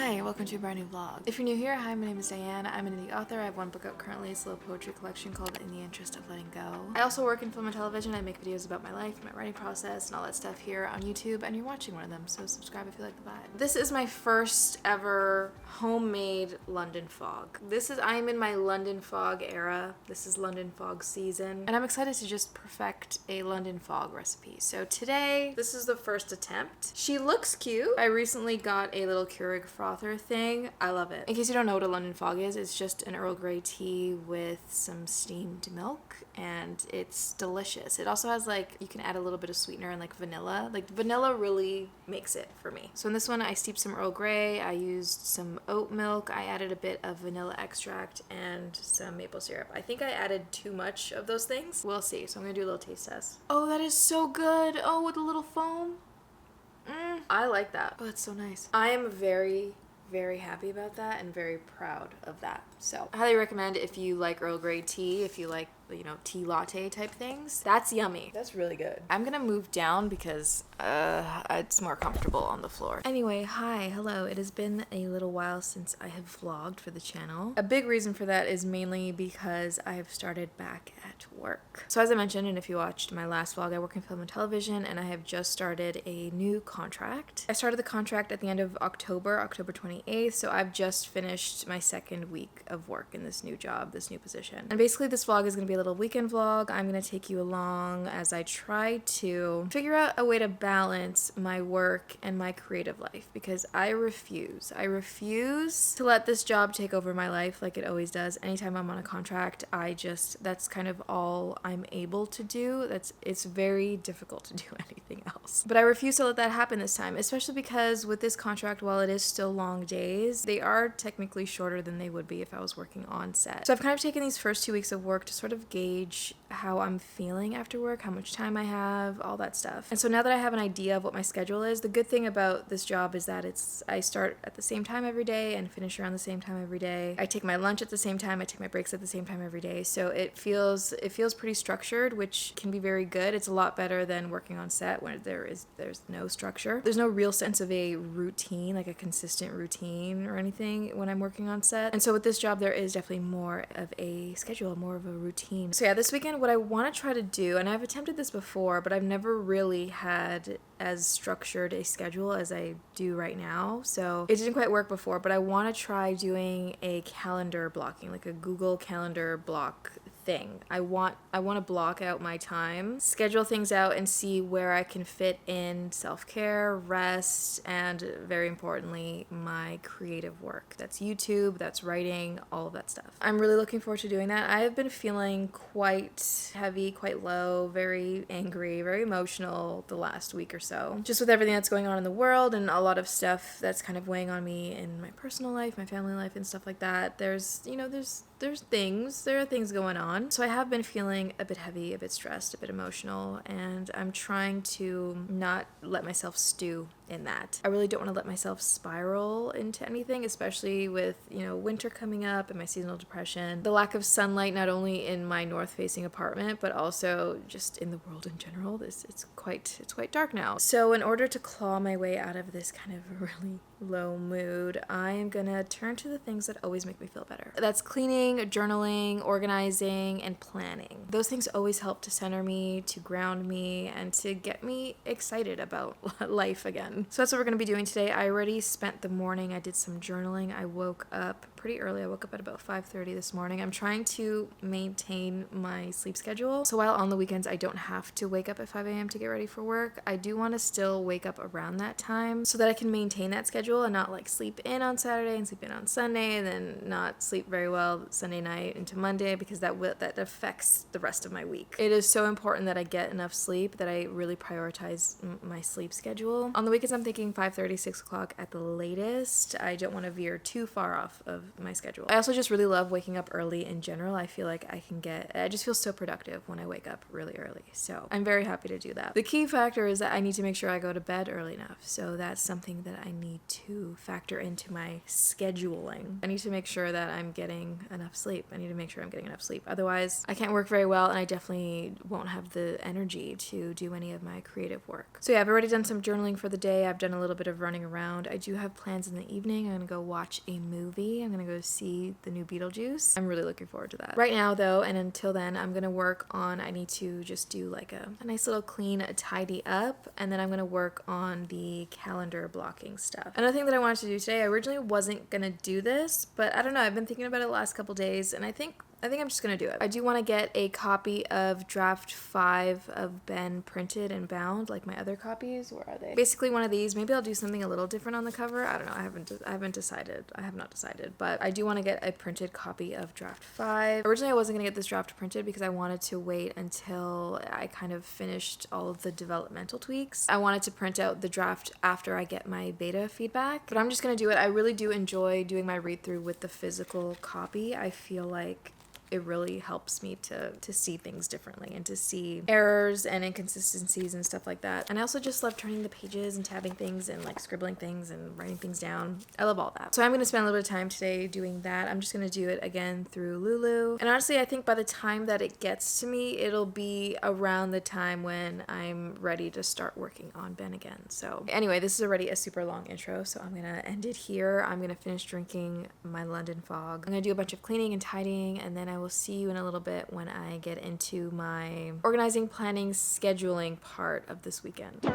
Hi, welcome to a brand new vlog. If you're new here, hi, my name is Diane. I'm an indie author. I have one book out currently. It's a little poetry collection called In the Interest of Letting Go. I also work in film and television. I make videos about my life, my writing process, and all that stuff here on YouTube, and you're watching one of them, so subscribe if you like the vibe. This is my first ever homemade London fog. I am in my London fog era. This is London fog season, and I'm excited to just perfect a London fog recipe. So today, this is the first attempt. She looks cute. I recently got a little Keurig frother thing. I love it. In case you don't know what a London fog is, it's just an Earl Grey tea with some steamed milk, and it's delicious. It also has you can add a little bit of sweetener and vanilla. Vanilla really makes it for me. So in this one, I steeped some Earl Grey. I used some oat milk. I added a bit of vanilla extract and some maple syrup. I think I added too much of those things. We'll see. So I'm gonna do a little taste test. Oh, that is so good. Oh, with a little foam. I like that. Oh, that's so nice. I am very happy about that and very proud of that. So I highly recommend if you like Earl Grey tea, if you like, tea latte type things. That's yummy. That's really good. I'm gonna move down because it's more comfortable on the floor. Anyway, hi, hello. It has been a little while since I have vlogged for the channel. A big reason for that is mainly because I have started back at work. So as I mentioned, and if you watched my last vlog, I work in film and television, and I have just started a new contract. I started the contract at the end of October 28th, so I've just finished my second week of work in this new job, this new position. And basically this vlog is gonna be a little weekend vlog. I'm gonna take you along as I try to figure out a way to balance my work and my creative life, because I refuse to let this job take over my life like it always does. Anytime I'm on a contract, that's kind of all I'm able to do. It's very difficult to do anything else. But I refuse to let that happen this time, especially because with this contract, while it is still long days, they are technically shorter than they would be if I was working on set. So I've kind of taken these first 2 weeks of work to sort of gauge how I'm feeling after work, how much time I have, all that stuff. And so now that I have an idea of what my schedule is, the good thing about this job is that I start at the same time every day and finish around the same time every day. I take my lunch at the same time, I take my breaks at the same time every day. So it feels pretty structured, which can be very good. It's a lot better than working on set where there's no structure. There's no real sense of a routine, like a consistent routine or anything when I'm working on set. And so with this job, there is definitely more of a schedule, more of a routine. So yeah, this weekend, what I want to try to do, and I've attempted this before, but I've never really had as structured a schedule as I do right now. So it didn't quite work before, but I want to try doing a calendar blocking, like a Google Calendar block thing. I want to block out my time, schedule things out, and see where I can fit in self-care, rest, and very importantly, my creative work. That's YouTube, that's writing, all of that stuff. I'm really looking forward to doing that. I have been feeling quite heavy, quite low, very angry, very emotional the last week or so. Just with everything that's going on in the world and a lot of stuff that's kind of weighing on me in my personal life, my family life, and stuff like that. There are things going on. So I have been feeling a bit heavy, a bit stressed, a bit emotional, and I'm trying to not let myself stew in that. I really don't want to let myself spiral into anything, especially with, winter coming up and my seasonal depression. The lack of sunlight, not only in my north-facing apartment, but also just in the world in general. It's quite dark now. So in order to claw my way out of this kind of really low mood, I am gonna turn to the things that always make me feel better. That's cleaning, journaling, organizing, and planning. Those things always help to center me, to ground me, and to get me excited about life again. So that's what we're gonna be doing today. I already spent the morning, I did some journaling. I woke up pretty early. I woke up at about 5:30 this morning. I'm trying to maintain my sleep schedule. So while on the weekends I don't have to wake up at 5 a.m. to get ready for work, I do want to still wake up around that time so that I can maintain that schedule and not sleep in on Saturday and sleep in on Sunday and then not sleep very well Sunday night into Monday, because that affects the rest of my week. It is so important that I get enough sleep, that I really prioritize my sleep schedule. On the weekends I'm thinking 5:30, 6 o'clock at the latest. I don't want to veer too far off of my schedule. I also just really love waking up early in general. I feel like I just feel so productive when I wake up really early. So I'm very happy to do that. The key factor is that I need to make sure I go to bed early enough. So that's something that I need to factor into my scheduling. I need to make sure that I'm getting enough sleep. I need to make sure I'm getting enough sleep. Otherwise, I can't work very well, and I definitely won't have the energy to do any of my creative work. So yeah, I've already done some journaling for the day. I've done a little bit of running around. I do have plans in the evening. I'm gonna go watch a movie. I'm gonna go see the new Beetlejuice. I'm really looking forward to that. Right now though, and until then, I'm gonna work on, I need to just do like a nice little clean, tidy up, and then I'm gonna work on the calendar blocking stuff. Another thing that I wanted to do today, I originally wasn't gonna do this, but I don't know, I've been thinking about it the last couple days, and I think I'm just gonna do it. I do want to get a copy of draft 5 of Ben printed and bound, like my other copies. Where are they? Basically one of these. Maybe I'll do something a little different on the cover. I don't know. I haven't decided. I have not decided. But I do want to get a printed copy of draft 5. Originally I wasn't gonna get this draft printed because I wanted to wait until I kind of finished all of the developmental tweaks. I wanted to print out the draft after I get my beta feedback. But I'm just gonna do it. I really do enjoy doing my read through with the physical copy. I feel like it really helps me to see things differently and to see errors and inconsistencies and stuff like that. And I also just love turning the pages and tabbing things and like scribbling things and writing things down. I love all that. So I'm going to spend a little bit of time today doing that. I'm just going to do it again through Lulu. And honestly, I think by the time that it gets to me, it'll be around the time when I'm ready to start working on Ben again. So anyway, this is already a super long intro, so I'm going to end it here. I'm going to finish drinking my London Fog. I'm going to do a bunch of cleaning and tidying, and then I will see you in a little bit when I get into my organizing, planning, scheduling part of this weekend.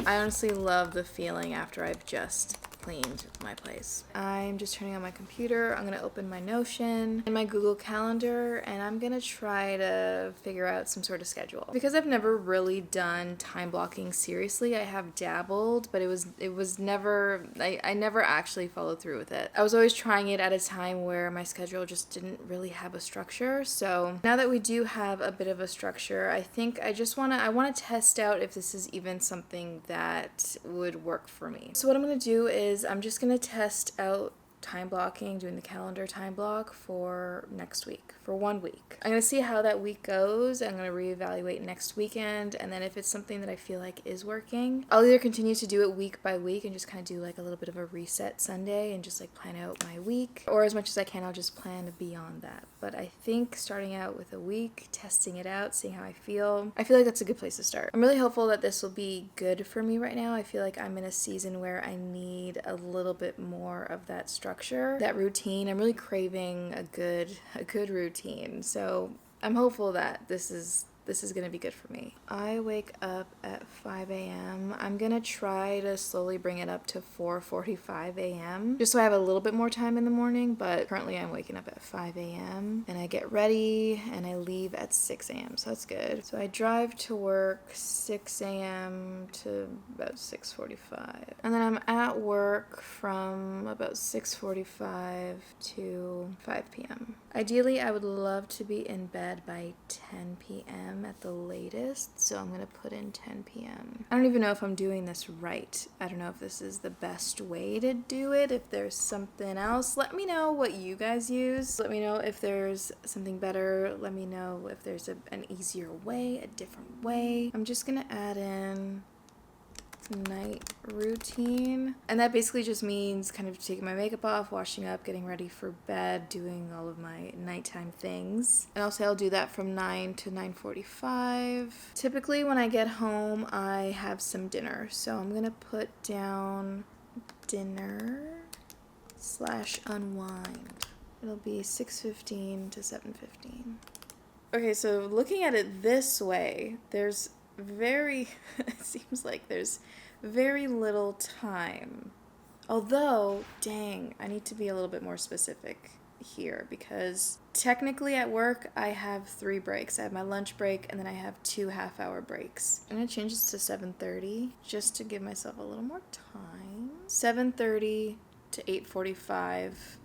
I honestly love the feeling after I've just cleaned my place. I'm just turning on my computer. I'm gonna open my Notion and my Google Calendar, and I'm gonna try to figure out some sort of schedule. Because I've never really done time blocking seriously. I have dabbled, but it was never, I never actually followed through with it. I was always trying it at a time where my schedule just didn't really have a structure. So now that we do have a bit of a structure, I think I wanna test out if this is even something that would work for me. So what I'm gonna do is I'm just going to test out time blocking, doing the calendar time block for next week, for 1 week. I'm going to see how that week goes. I'm going to reevaluate next weekend, and then if it's something that I feel like is working, I'll either continue to do it week by week and just kind of do like a little bit of a reset Sunday and just like plan out my week, or as much as I can, I'll just plan beyond that. But I think starting out with a week, testing it out, seeing how I feel like that's a good place to start. I'm really hopeful that this will be good for me right now. I feel like I'm in a season where I need a little bit more of that structure, that routine. I'm really craving a good routine. So I'm hopeful that this is this is gonna be good for me. I wake up at 5 a.m. I'm gonna try to slowly bring it up to 4:45 a.m. just so I have a little bit more time in the morning, but currently I'm waking up at 5 a.m. and I get ready and I leave at 6 a.m. so that's good. So I drive to work 6 a.m. to about 6:45, and then I'm at work from about 6:45 to 5 p.m. Ideally, I would love to be in bed by 10 p.m. at the latest, so I'm gonna put in 10 p.m. I don't even know if I'm doing this right. I don't know if this is the best way to do it. If there's something else, let me know what you guys use. Let me know if there's something better. Let me know if there's an easier way, a different way. I'm just gonna add in night routine, and that basically just means kind of taking my makeup off, washing up, getting ready for bed, doing all of my nighttime things. And I'll say I'll do that from 9 to 9:45. Typically when I get home I have some dinner, so I'm gonna put down dinner / unwind. It'll be 6:15 to 7:15. Okay, so looking at it this way, there's it seems like there's very little time. Although, dang, I need to be a little bit more specific here, because technically at work I have 3 breaks. I have my lunch break and then I have 2 half-hour breaks. I'm gonna change this to 7:30 just to give myself a little more time. 7:30 to 8:45.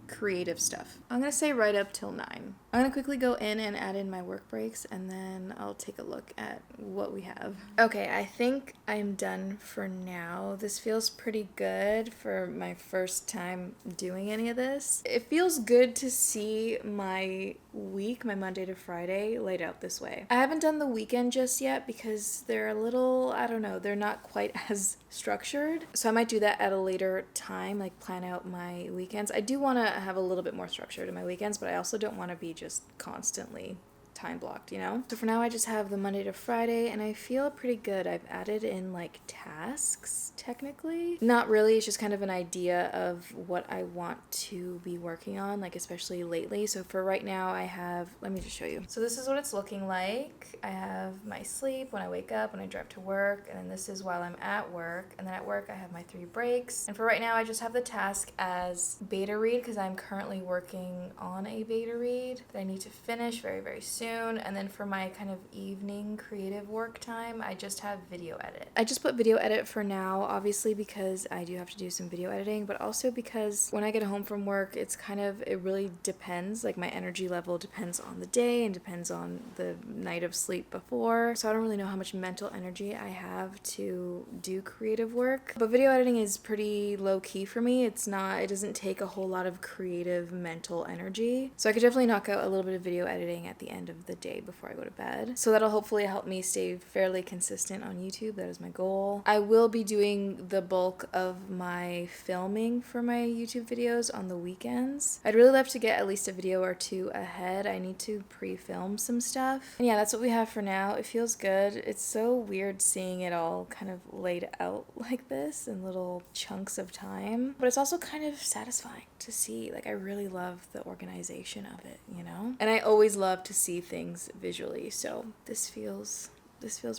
Creative stuff. I'm gonna say right up till 9. I'm gonna quickly go in and add in my work breaks, and then I'll take a look at what we have. Okay, I think I'm done for now. This feels pretty good for my first time doing any of this. It feels good to see my week, my Monday to Friday, laid out this way. I haven't done the weekend just yet because they're a little, I don't know, they're not quite as structured. So I might do that at a later time, like plan out my weekends. I do want to have a little bit more structure to my weekends, but I also don't want to be just constantly time blocked, you know? So for now I just have the Monday to Friday and I feel pretty good. I've added in like tasks technically. Not really, it's just kind of an idea of what I want to be working on, like especially lately. So for right now I have, let me just show you. So this is what it's looking like. I have my sleep when I wake up, when I drive to work, and then this is while I'm at work, and then at work I have my 3 breaks. And for right now I just have the task as beta read because I'm currently working on a beta read that I need to finish very, very soon. And then for my kind of evening creative work time, I just have video edit. I just put video edit for now, obviously because I do have to do some video editing, but also because when I get home from work, it's kind of, it really depends, like my energy level depends on the day and depends on the night of sleep before. So I don't really know how much mental energy I have to do creative work. But video editing is pretty low key for me. It doesn't take a whole lot of creative mental energy. So I could definitely knock out a little bit of video editing at the end of the day before I go to bed. So that'll hopefully help me stay fairly consistent on YouTube. That is my goal. I will be doing the bulk of my filming for my YouTube videos on the weekends. I'd really love to get at least a video or 2 ahead. I need to pre-film some stuff. And yeah, that's what we have for now. It feels good. It's so weird seeing it all kind of laid out like this in little chunks of time. But it's also kind of satisfying to see. Like I really love the organization of it, you know? And I always love to see things visually, so this feels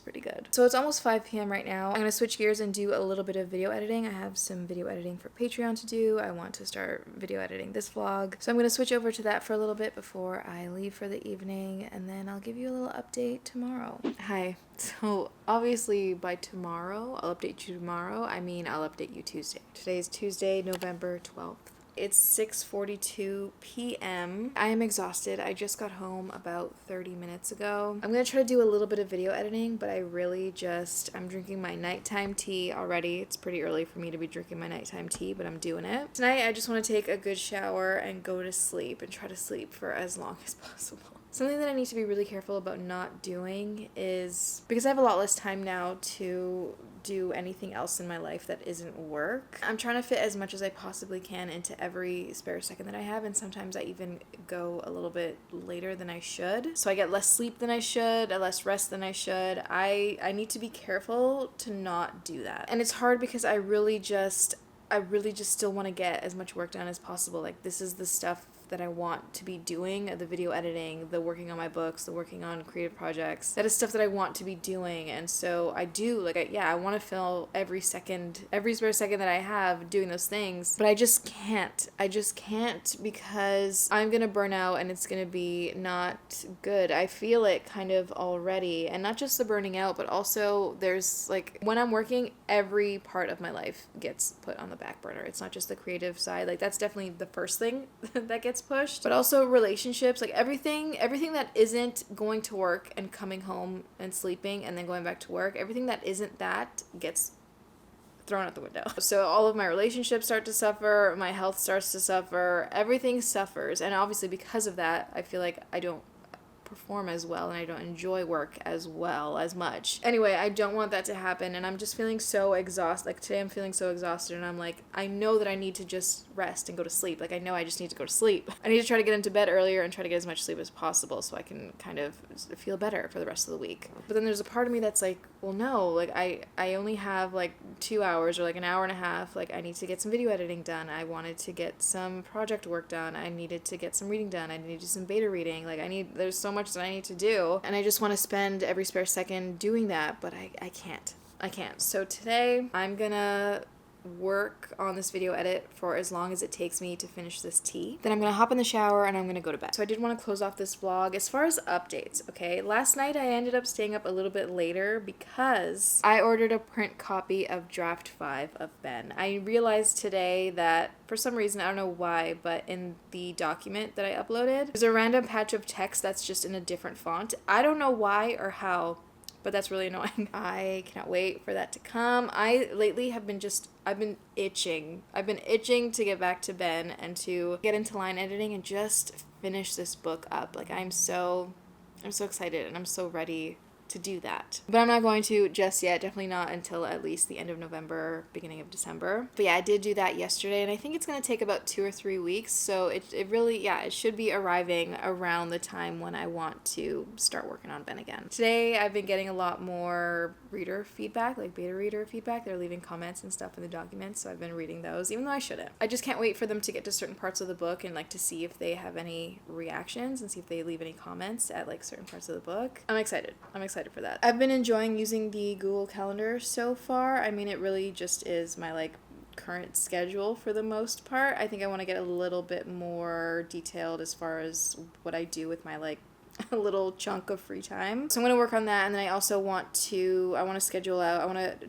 pretty good. So it's almost 5 p.m. right now. I'm gonna switch gears and do a little bit of video editing. I have some video editing for Patreon to do. I want to start video editing this vlog, so I'm gonna switch over to that for a little bit before I leave for the evening, and then I'll give you a little update tomorrow. Hi. So obviously by tomorrow, I'll update you tomorrow. I mean, I'll update you Tuesday. Today is Tuesday, November 12th. It's 6:42 p.m. I am exhausted. I just got home about 30 minutes ago. I'm gonna try to do a little bit of video editing, but I'm drinking my nighttime tea already. It's pretty early for me to be drinking my nighttime tea, but I'm doing it. Tonight, I just want to take a good shower and go to sleep and try to sleep for as long as possible. Something that I need to be really careful about not doing is, because I have a lot less time now to do anything else in my life that isn't work, I'm trying to fit as much as I possibly can into every spare second that I have, and sometimes I even go a little bit later than I should. So I get less sleep than I should, less rest than I should. I need to be careful to not do that. And it's hard because I really just still want to get as much work done as possible. Like this is the stuff that I want to be doing, the video editing, the working on my books, the working on creative projects. That is stuff that I want to be doing. And so I do, like, I want to fill every spare second that I have doing those things, but I just can't. I just can't, because I'm going to burn out and it's going to be not good. I feel it kind of already, and not just the burning out, but also there's like, when I'm working, every part of my life gets put on the back burner. It's not just the creative side. Like, that's definitely the first thing that gets pushed, but also relationships, like everything that isn't going to work and coming home and sleeping and then going back to work, everything that isn't that gets thrown out the window. So all of my relationships start to suffer, my health starts to suffer, everything suffers. And obviously because of that, I feel like I don't perform as well and I don't enjoy work as much. Anyway, I don't want that to happen, and I'm just feeling so exhausted. Like, today I'm feeling so exhausted, and I'm like, I know that I need to just rest and go to sleep. Like, I know I just need to go to sleep. I need to try to get into bed earlier and try to get as much sleep as possible so I can kind of feel better for the rest of the week. But then there's a part of me that's like, well, no, like I only have like 2 hours or like an hour and a half. Like, I need to get some video editing done. I wanted to get some project work done. I needed to get some reading done. I need to do some beta reading. Like, there's so much that I need to do, and I just want to spend every spare second doing that, but I can't. So today I'm gonna work on this video edit for as long as it takes me to finish this tea. Then I'm gonna hop in the shower and I'm gonna go to bed. So I did want to close off this vlog as far as updates, okay? Last night I ended up staying up a little bit later because I ordered a print copy of Draft 5 of Ben. I realized today that for some reason, I don't know why, but in the document that I uploaded, there's a random patch of text that's just in a different font. I don't know why or how, but that's really annoying. I cannot wait for that to come. I lately have been I've been itching. I've been itching to get back to Ben and to get into line editing and just finish this book up. Like, I'm so excited and I'm so ready to do that. But I'm not going to just yet, definitely not until at least the end of November, beginning of December. But yeah, I did do that yesterday, and I think it's going to take about 2 or 3 weeks, so it really, yeah, it should be arriving around the time when I want to start working on Ben again. Today, I've been getting a lot more reader feedback, like beta reader feedback. They're leaving comments and stuff in the documents, so I've been reading those, even though I shouldn't. I just can't wait for them to get to certain parts of the book and like to see if they have any reactions and see if they leave any comments at like certain parts of the book. I'm excited for that. I've been enjoying using the Google Calendar so far. I mean, it really just is my like current schedule for the most part. I think I want to get a little bit more detailed as far as what I do with my like a little chunk of free time. So I'm going to work on that, and then I also want to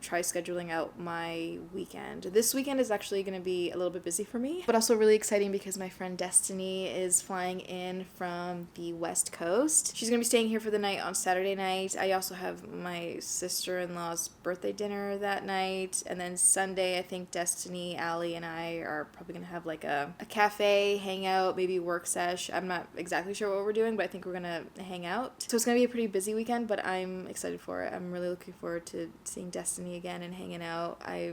try scheduling out my weekend. This weekend is actually going to be a little bit busy for me, but also really exciting because my friend Destiny is flying in from the West Coast. She's going to be staying here for the night on Saturday night. I also have my sister-in-law's birthday dinner that night, and then Sunday I think Destiny, Allie, and I are probably going to have like a cafe hangout, maybe work sesh. I'm not exactly sure what we're doing, but I think we're going to hang out. So it's gonna be a pretty busy weekend, but I'm excited for it. I'm really looking forward to seeing Destiny again and hanging out. I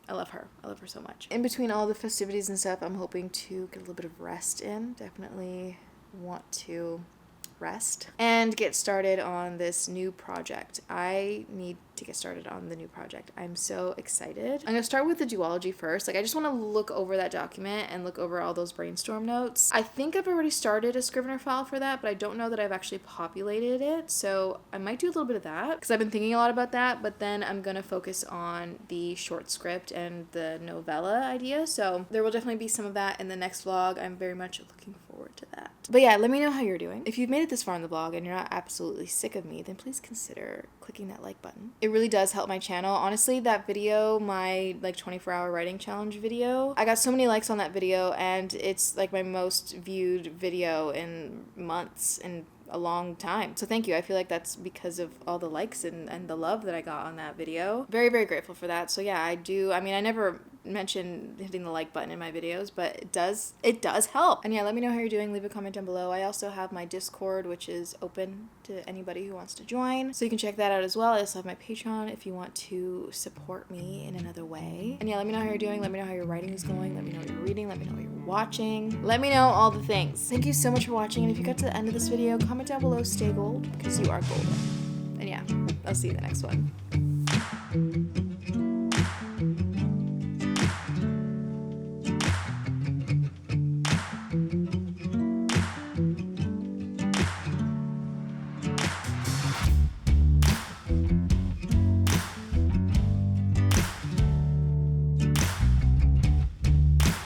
love her. I love her so much. In between all the festivities and stuff, I'm hoping to get a little bit of rest in. Definitely want to rest and get started on this new project. I need to get started on the new project. I'm so excited. I'm gonna start with the duology first. Like, I just want to look over that document and look over all those brainstorm notes. I think I've already started a Scrivener file for that, but I don't know that I've actually populated it, so I might do a little bit of that because I've been thinking a lot about that, but then I'm gonna focus on the short script and the novella idea, so there will definitely be some of that in the next vlog. I'm very much looking forward to that. But yeah, let me know how you're doing. If you've made it this far in the vlog and you're not absolutely sick of me, then please consider clicking that like button. It really does help my channel. Honestly, that video, my like 24-hour writing challenge video, I got so many likes on that video, and it's like my most viewed video in months and a long time. So thank you. I feel like that's because of all the likes and the love that I got on that video. Very, very grateful for that. So yeah, I mean, I never mention hitting the like button in my videos, but it does help. And yeah, let me know how you're doing. Leave a comment down below. I also have my Discord, which is open to anybody who wants to join, so you can check that out as well. I also have my Patreon if you want to support me in another way. And yeah, let me know how you're doing. Let me know how your writing is going. Let me know what you're reading. Let me know what you're watching. Let me know all the things. Thank you so much for watching, and if you got to the end of this video, comment down below, stay gold, because you are golden. And yeah, I'll see you in the next one.